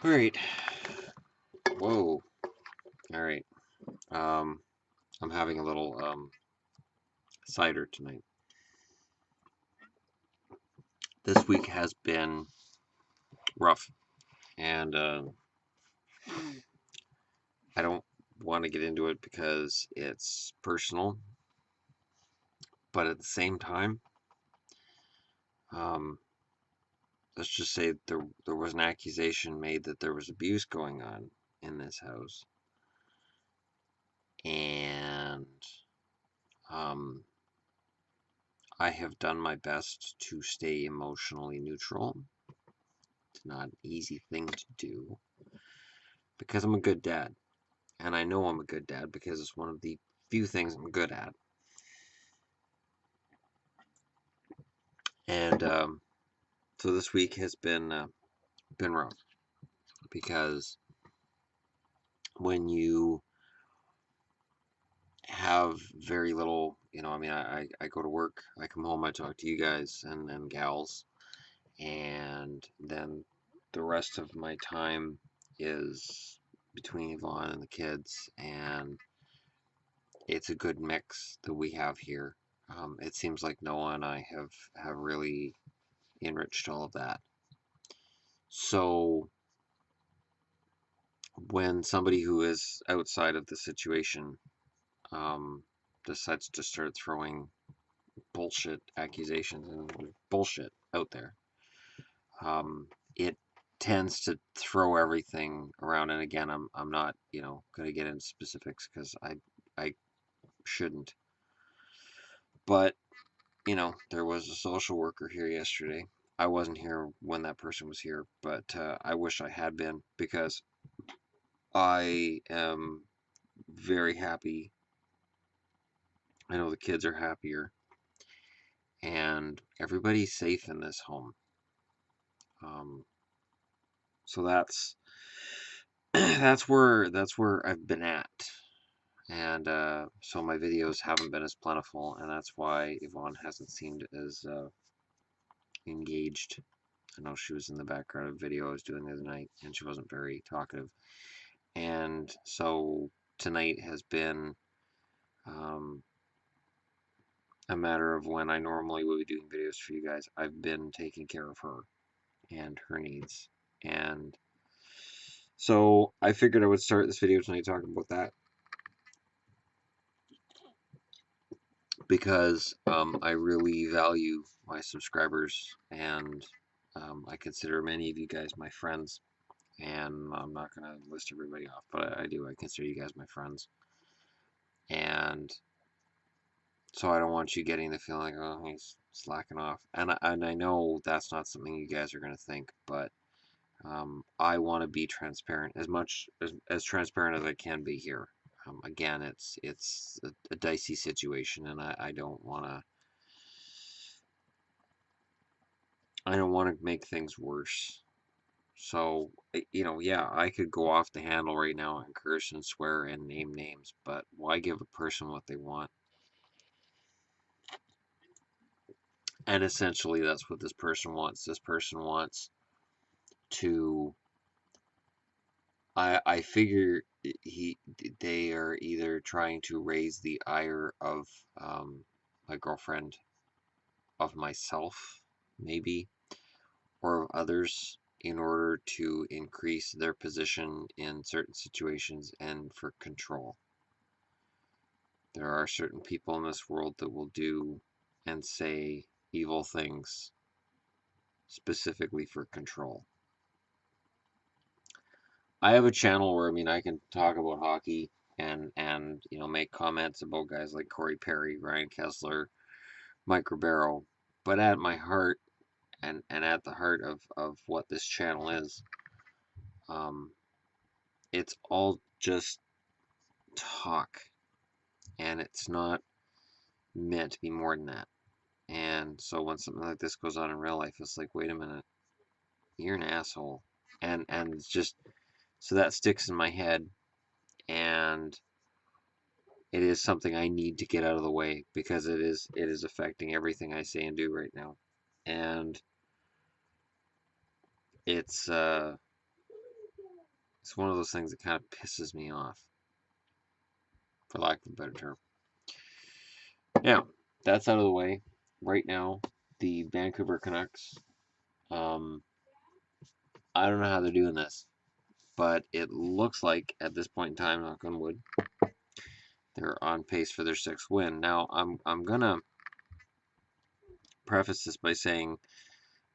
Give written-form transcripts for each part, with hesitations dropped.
All right. Whoa. All right. I'm having a little cider tonight. This week has been rough, and I don't want to get into it because it's personal, but at the same time, um, let's just say there was an accusation made that there was abuse going on in this house, and um, I have done my best to stay emotionally neutral. It's not an easy thing to do because I'm a good dad. And I know I'm a good dad because it's one of the few things I'm good at. And so this week has been rough because when you have very little, I mean, I go to work, I come home, I talk to you guys and gals, and then the rest of my time is between Yvonne and the kids, and it's a good mix that we have here. It seems like Noah and I have really enriched all of that. So when somebody who is outside of the situation um, decides to start throwing bullshit accusations and bullshit out there, it tends to throw everything around. And again, I'm not going to get into specifics because I shouldn't. But there was a social worker here yesterday. I wasn't here when that person was here, but I wish I had been because I am very happy. I know the kids are happier, and everybody's safe in this home. Um, so that's that's where I've been at, and so my videos haven't been as plentiful, and that's why Yvonne hasn't seemed as engaged. I know she was in the background of a video I was doing the other night, and she wasn't very talkative. And so tonight has been um, a matter of when I normally would be doing videos for you guys. I've been taking care of her and her needs. And so I figured I would start this video tonight talking about that because I really value my subscribers and I consider many of you guys my friends. And I'm not going to list everybody off, but I do. I consider you guys my friends. And so I don't want you getting the feeling, oh, he's slacking off. And I know that's not something you guys are going to think, but I want to be transparent as transparent as I can be here. Again, it's a dicey situation, and I don't want to make things worse. So yeah, I could go off the handle right now and curse and swear and name names, but why give a person what they want? And essentially, that's what this person wants. This person wants to I figure they are either trying to raise the ire of my girlfriend, of myself, maybe, or of others in order to increase their position in certain situations and for control. There are certain people in this world that will do and say evil things specifically for control. I have a channel where I can talk about hockey and make comments about guys like Corey Perry, Ryan Kessler, Mike Ribeiro, but at my heart and at the heart of what this channel is, um, it's all just talk, and it's not meant to be more than that. And so when something like this goes on in real life, it's like, wait a minute, you're an asshole, and it's just so that sticks in my head, and it is something I need to get out of the way because it is affecting everything I say and do right now. And it's It's one of those things that kind of pisses me off, for lack of a better term. Yeah, that's out of the way. Right now, the Vancouver Canucks, um, I don't know how they're doing this, but it looks like at this point in time, knock on wood, they're on pace for their 6th win. Now, I'm gonna preface this by saying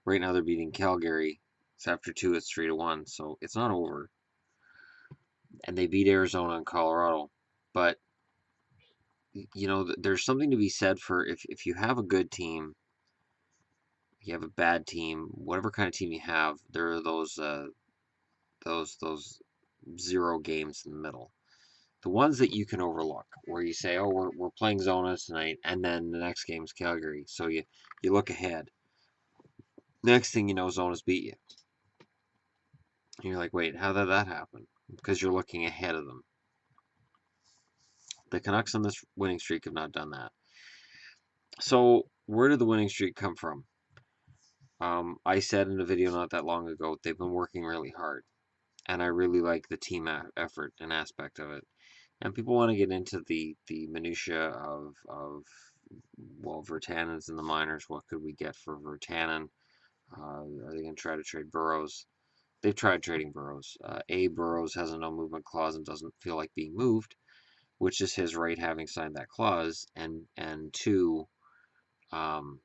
right now they're beating Calgary. It's after 2, it's 3-1, so it's not over. And they beat Arizona and Colorado. But you know, there's something to be said for if you have a good team, you have a bad team, whatever kind of team you have, there are those 0 games in the middle. The ones that you can overlook, where you say, "Oh, we're playing Zona tonight," and then the next game's Calgary. So you look ahead. Next thing you know, Zona's beat you. And you're like, "Wait, how did that happen?" Because you're looking ahead of them. The Canucks on this winning streak have not done that. So where did the winning streak come from? I said in a video not that long ago, they've been working really hard, and I really like the team effort and aspect of it. And people want to get into the minutia of well, Virtanen's in the minors. What could we get for Virtanen? Are they going to try to trade Burrows? They've tried trading Burrows. Burrows has a no movement clause and doesn't feel like being moved, which is his right, having signed that clause. And two, um,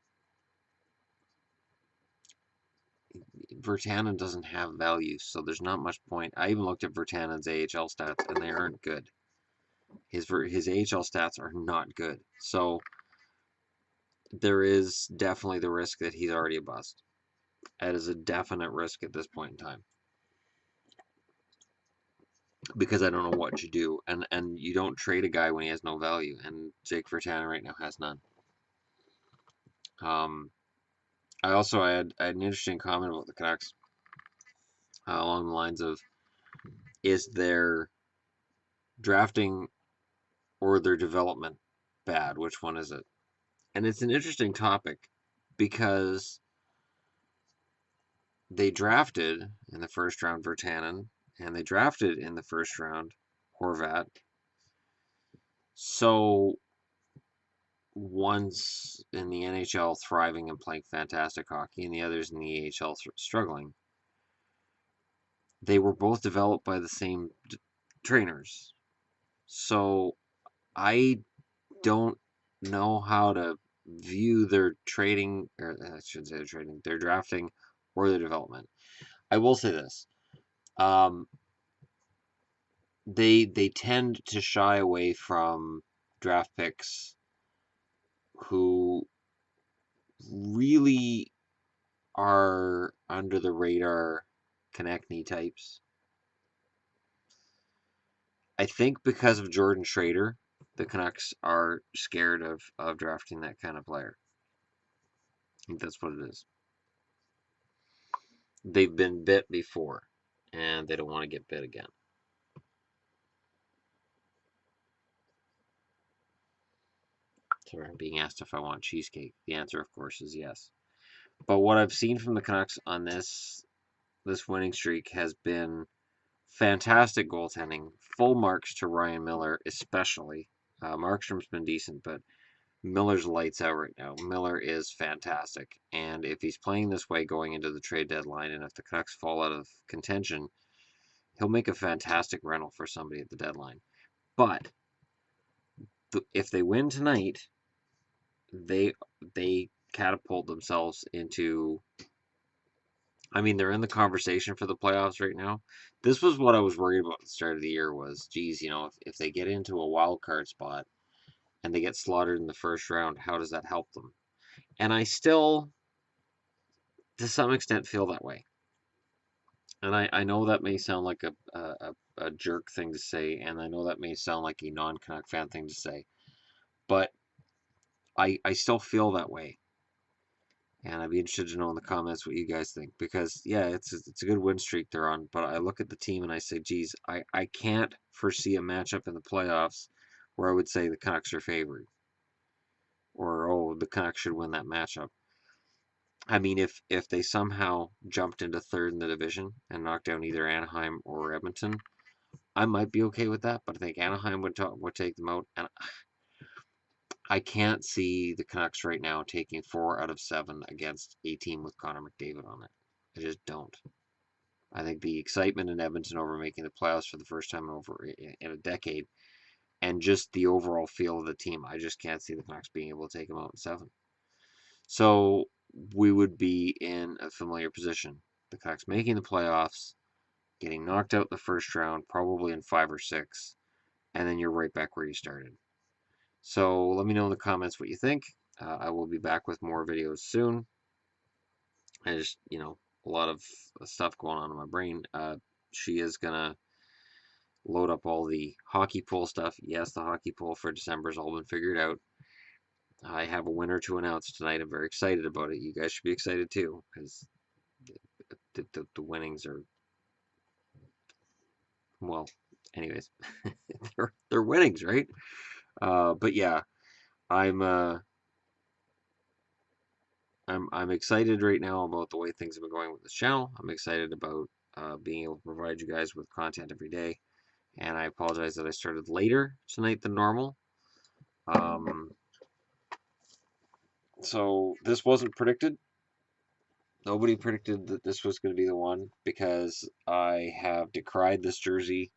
Virtanen doesn't have value, so there's not much point. I even looked at Virtanen's AHL stats, and they aren't good. His AHL stats are not good. So there is definitely the risk that he's already a bust. That is a definite risk at this point in time, because I don't know what you do, and you don't trade a guy when he has no value, and Jake Virtanen right now has none. I had an interesting comment about the Canucks, along the lines of, is their drafting or their development bad? Which one is it? And it's an interesting topic because they drafted in the first round Virtanen, and they drafted in the first round Horvat. So one's in the NHL thriving and playing fantastic hockey, and the other's in the AHL struggling. They were both developed by the same trainers. So I don't know how to view their trading, or I shouldn't say their trading, their drafting or their development. I will say this. Um, they tend to shy away from draft picks who really are under the radar Konechny types. I think because of Jordan Schrader, the Canucks are scared of drafting that kind of player. I think that's what it is. They've been bit before, and they don't want to get bit again. Sorry, I'm being asked if I want cheesecake. The answer, of course, is yes. But what I've seen from the Canucks on this winning streak has been fantastic goaltending. Full marks to Ryan Miller, especially. Markstrom's been decent, but Miller's lights out right now. Miller is fantastic. And if he's playing this way going into the trade deadline, and if the Canucks fall out of contention, he'll make a fantastic rental for somebody at the deadline. But if they win tonight, they catapult themselves into, I mean, they're in the conversation for the playoffs right now. This was what I was worried about at the start of the year was, geez, you know, if they get into a wild card spot and they get slaughtered in the first round, how does that help them? And I still, to some extent, feel that way. And I know that may sound like a jerk thing to say, and I know that may sound like a non-Canuck fan thing to say, but I still feel that way. And I'd be interested to know in the comments what you guys think, because yeah, it's a good win streak they're on, but I look at the team and I say, geez, I can't foresee a matchup in the playoffs where I would say the Canucks are favored, or oh, the Canucks should win that matchup. I mean, if they somehow jumped into third in the division and knocked down either Anaheim or Edmonton, I might be okay with that. But I think Anaheim would take them out, and I can't see the Canucks right now taking 4 out of 7 against a team with Connor McDavid on it. I just don't. I think the excitement in Edmonton over making the playoffs for the first time in a decade, and just the overall feel of the team, I just can't see the Canucks being able to take them out in 7. So we would be in a familiar position. The Canucks making the playoffs, getting knocked out in the first round, probably in 5 or 6, and then you're right back where you started. So let me know in the comments what you think. I will be back with more videos soon. I just, a lot of stuff going on in my brain. She is gonna load up all the hockey pool stuff. Yes, the hockey pool for December has all been figured out. I have a winner to announce tonight. I'm very excited about it. You guys should be excited too, because the winnings are, well, anyways, they're winnings, right? But yeah, I'm uh, I'm excited right now about the way things have been going with this channel. I'm excited about being able to provide you guys with content every day. And I apologize that I started later tonight than normal. So this wasn't predicted. Nobody predicted that this was going to be the one because I have decried this jersey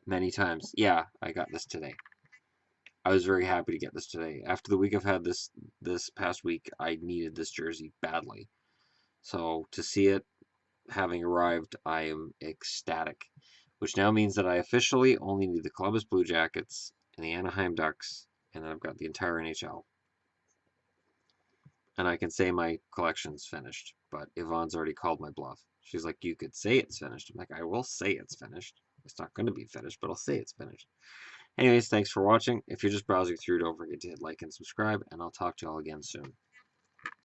many times. Yeah, I got this today. I was very happy to get this today. After the week I've had this past week, I needed this jersey badly. So to see it having arrived, I am ecstatic. Which now means that I officially only need the Columbus Blue Jackets and the Anaheim Ducks, and then I've got the entire NHL. And I can say my collection's finished, but Yvonne's already called my bluff. She's like, you could say it's finished. I'm like, I will say it's finished. It's not going to be finished, but I'll say it's finished. Anyways, thanks for watching. If you're just browsing through, don't forget to hit like and subscribe, and I'll talk to y'all again soon.